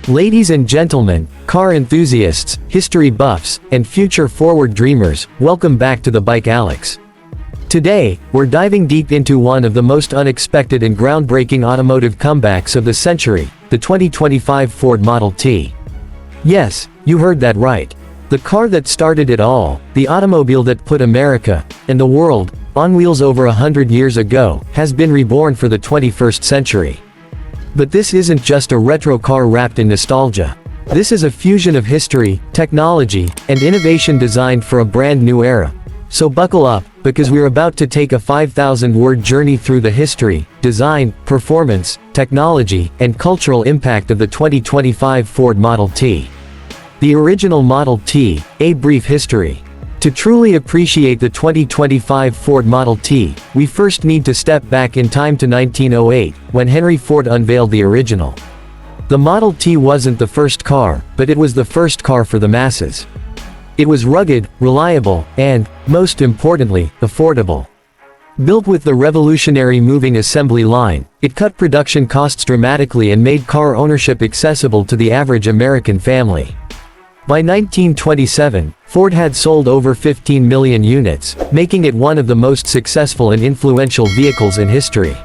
Ladies and gentlemen, car enthusiasts, history buffs, and future-forward dreamers, welcome back to the Bike Alex. Today, we're diving deep into one of the most unexpected and groundbreaking automotive comebacks of the century, the 2025 Ford Model T. Yes, you heard that right. The car that started it all, the automobile that put America, and the world, on wheels over 100 years ago, has been reborn for the 21st century. But this isn't just a retro car wrapped in nostalgia. This is a fusion of history, technology, and innovation designed for a brand new era. So buckle up, because we're about to take a 5,000-word journey through the history, design, performance, technology, and cultural impact of the 2025 Ford Model T. The original Model T, a brief history. To truly appreciate the 2025 Ford Model T, we first need to step back in time to 1908, when Henry Ford unveiled the original. The Model T wasn't the first car, but it was the first car for the masses. It was rugged, reliable, and, most importantly, affordable. Built with the revolutionary moving assembly line, it cut production costs dramatically and made car ownership accessible to the average American family. By 1927, Ford had sold over 15 million units, making it one of the most successful and influential vehicles in history.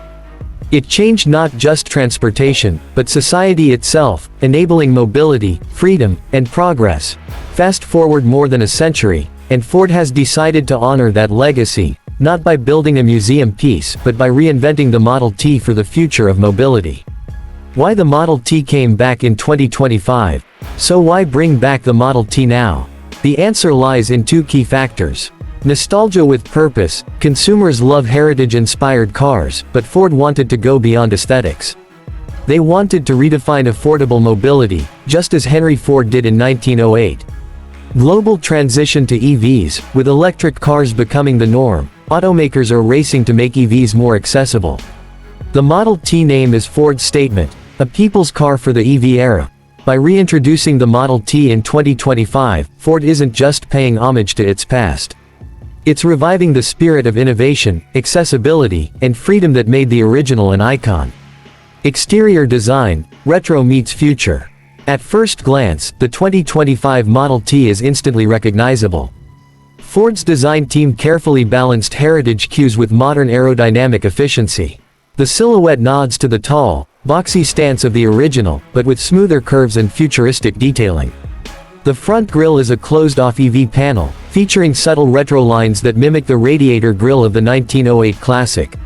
It changed not just transportation, but society itself, enabling mobility, freedom, and progress. Fast forward more than a century, and Ford has decided to honor that legacy, not by building a museum piece, but by reinventing the Model T for the future of mobility. Why the Model T came back in 2025? So why bring back the Model T now? The answer lies in two key factors. Nostalgia with purpose. Consumers love heritage-inspired cars, but Ford wanted to go beyond aesthetics. They wanted to redefine affordable mobility, just as Henry Ford did in 1908. Global transition to EVs. With electric cars becoming the norm, automakers are racing to make EVs more accessible. The Model T name is Ford's statement, a people's car for the EV era. By reintroducing the Model T in 2025, Ford isn't just paying homage to its past. It's reviving the spirit of innovation, accessibility, and freedom that made the original an icon. Exterior design, retro meets future. At first glance, the 2025 Model T is instantly recognizable. Ford's design team carefully balanced heritage cues with modern aerodynamic efficiency. The silhouette nods to the tall, boxy stance of the original, but with smoother curves and futuristic detailing. The front grille is a closed-off EV panel, featuring subtle retro lines that mimic the radiator grille of the 1908 classic.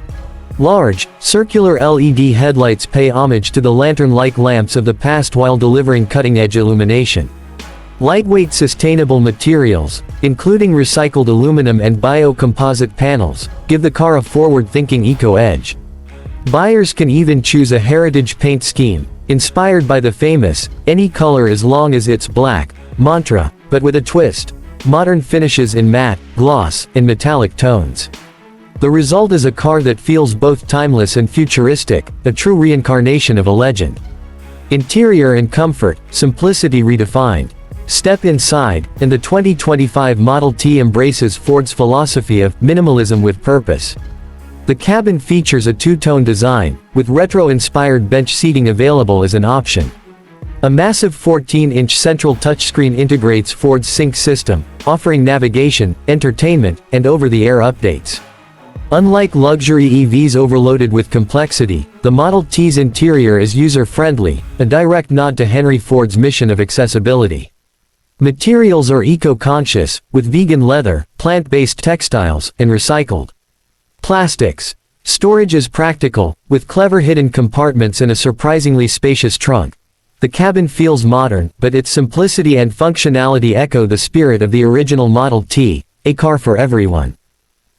Large, circular LED headlights pay homage to the lantern-like lamps of the past while delivering cutting-edge illumination. Lightweight sustainable materials, including recycled aluminum and biocomposite panels, give the car a forward-thinking eco-edge. Buyers can even choose a heritage paint scheme, inspired by the famous, "Any color as long as it's black," mantra, but with a twist. Modern finishes in matte, gloss, and metallic tones. The result is a car that feels both timeless and futuristic, a true reincarnation of a legend. Interior and comfort, simplicity redefined. Step inside, and the 2025 Model T embraces Ford's philosophy of minimalism with purpose. The cabin features a two-tone design, with retro-inspired bench seating available as an option. A massive 14-inch central touchscreen integrates Ford's Sync system, offering navigation, entertainment, and over-the-air updates. Unlike luxury EVs overloaded with complexity, the Model T's interior is user-friendly, a direct nod to Henry Ford's mission of accessibility. Materials are eco-conscious, with vegan leather, plant-based textiles, and recycled plastics. Storage is practical, with clever hidden compartments and a surprisingly spacious trunk. The cabin feels modern, but its simplicity and functionality echo the spirit of the original Model T, a car for everyone.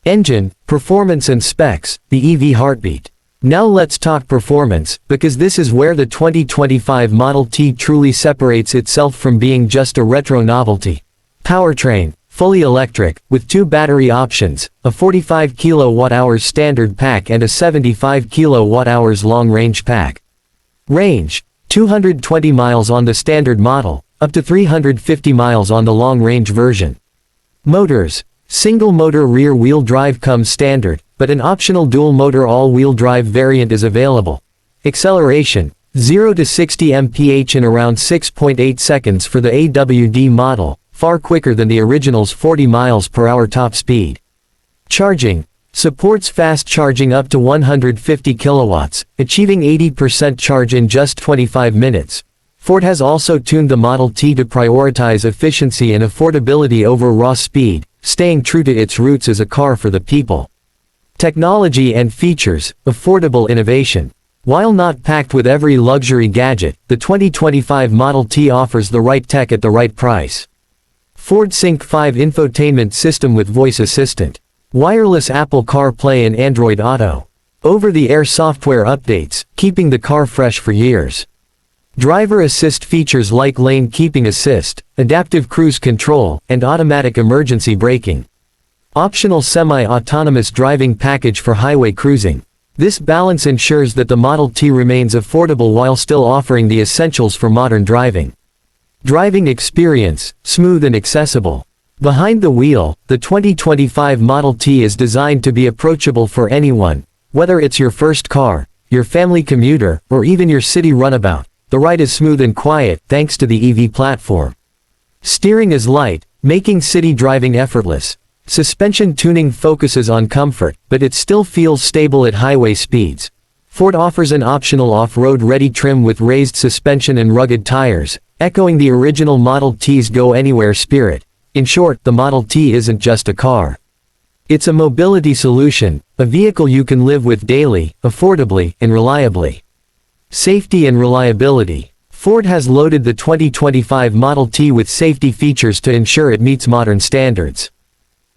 Engine, performance and specs, the EV heartbeat. Now let's talk performance, because this is where the 2025 Model T truly separates itself from being just a retro novelty. Powertrain. Fully electric, with two battery options, a 45 kWh standard pack and a 75 kWh long-range pack. Range, 220 miles on the standard model, up to 350 miles on the long-range version. Motors, single-motor rear-wheel drive comes standard, but an optional dual-motor all-wheel drive variant is available. Acceleration, 0 to 60 mph in around 6.8 seconds for the AWD model, far quicker than the original's 40 miles per hour top speed. Charging. Supports fast charging up to 150 kilowatts, achieving 80% charge in just 25 minutes. Ford has also tuned the Model T to prioritize efficiency and affordability over raw speed, staying true to its roots as a car for the people. Technology and features, affordable innovation. While not packed with every luxury gadget, the 2025 Model T offers the right tech at the right price. Ford Sync 5 infotainment system with voice assistant. Wireless Apple CarPlay and Android Auto. Over-the-air software updates, keeping the car fresh for years. Driver assist features like lane keeping assist, adaptive cruise control, and automatic emergency braking. Optional semi-autonomous driving package for highway cruising. This balance ensures that the Model T remains affordable while still offering the essentials for modern driving. Driving experience, smooth and accessible. Behind the wheel, the 2025 Model T is designed to be approachable for anyone, whether it's your first car, your family commuter, or even your city runabout. The ride is smooth and quiet thanks to the EV platform. Steering is light, making city driving effortless. Suspension tuning focuses on comfort, but it still feels stable at highway speeds. Ford offers an optional off-road ready trim with raised suspension and rugged tires, echoing the original Model T's go-anywhere spirit. In short, the Model T isn't just a car. It's a mobility solution, a vehicle you can live with daily, affordably, and reliably. Safety and reliability. Ford has loaded the 2025 Model T with safety features to ensure it meets modern standards.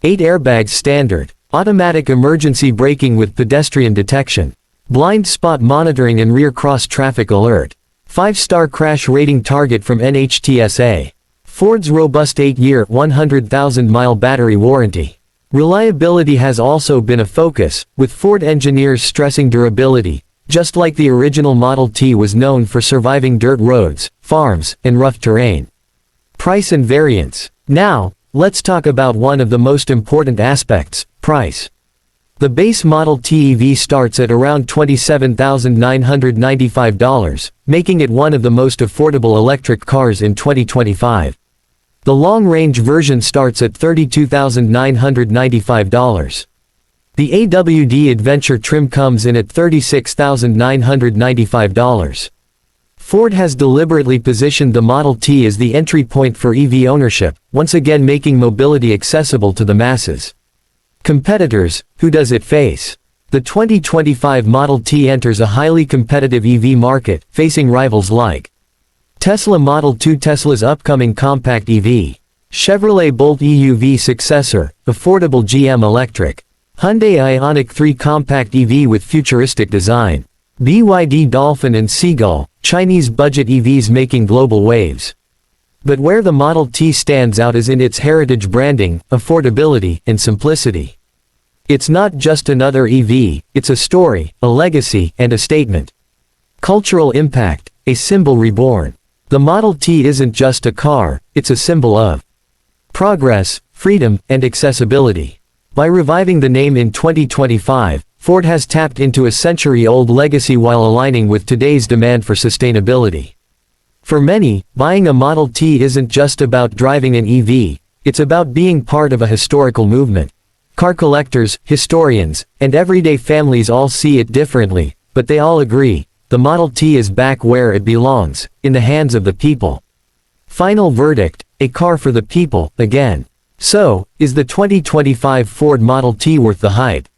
8 airbags standard. Automatic emergency braking with pedestrian detection. Blind spot monitoring and rear cross traffic alert. 5-star crash rating target from NHTSA. Ford's robust 8-year, 100,000-mile battery warranty. Reliability has also been a focus, with Ford engineers stressing durability. Just like the original Model T was known for surviving dirt roads, farms, and rough terrain. Price and variance. Now, let's talk about one of the most important aspects, price. The base Model T EV starts at around $27,995, making it one of the most affordable electric cars in 2025. The long-range version starts at $32,995. The AWD Adventure trim comes in at $36,995. Ford has deliberately positioned the Model T as the entry point for EV ownership, once again making mobility accessible to the masses. Competitors, who does it face? The 2025 Model T enters a highly competitive EV market, facing rivals like Tesla Model 2, Tesla's upcoming compact EV, Chevrolet Bolt EUV successor, affordable GM electric, Hyundai Ioniq 3 compact EV with futuristic design, BYD Dolphin and Seagull, Chinese budget EVs making global waves. But where the Model T stands out is in its heritage branding, affordability, and simplicity. It's not just another EV, it's a story, a legacy, and a statement. Cultural impact, a symbol reborn. The Model T isn't just a car, it's a symbol of progress, freedom, and accessibility. By reviving the name in 2025, Ford has tapped into a century-old legacy while aligning with today's demand for sustainability. For many, buying a Model T isn't just about driving an EV, it's about being part of a historical movement. Car collectors, historians, and everyday families all see it differently, but they all agree, the Model T is back where it belongs, in the hands of the people. Final verdict, a car for the people, again. So, is the 2025 Ford Model T worth the hype?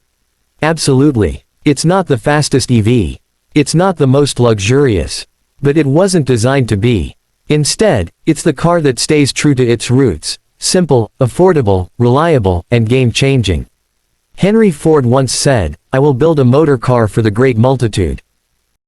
Absolutely. It's not the fastest EV. It's not the most luxurious. But it wasn't designed to be. Instead, it's the car that stays true to its roots. Simple, affordable, reliable, and game-changing. Henry Ford once said, "I will build a motor car for the great multitude."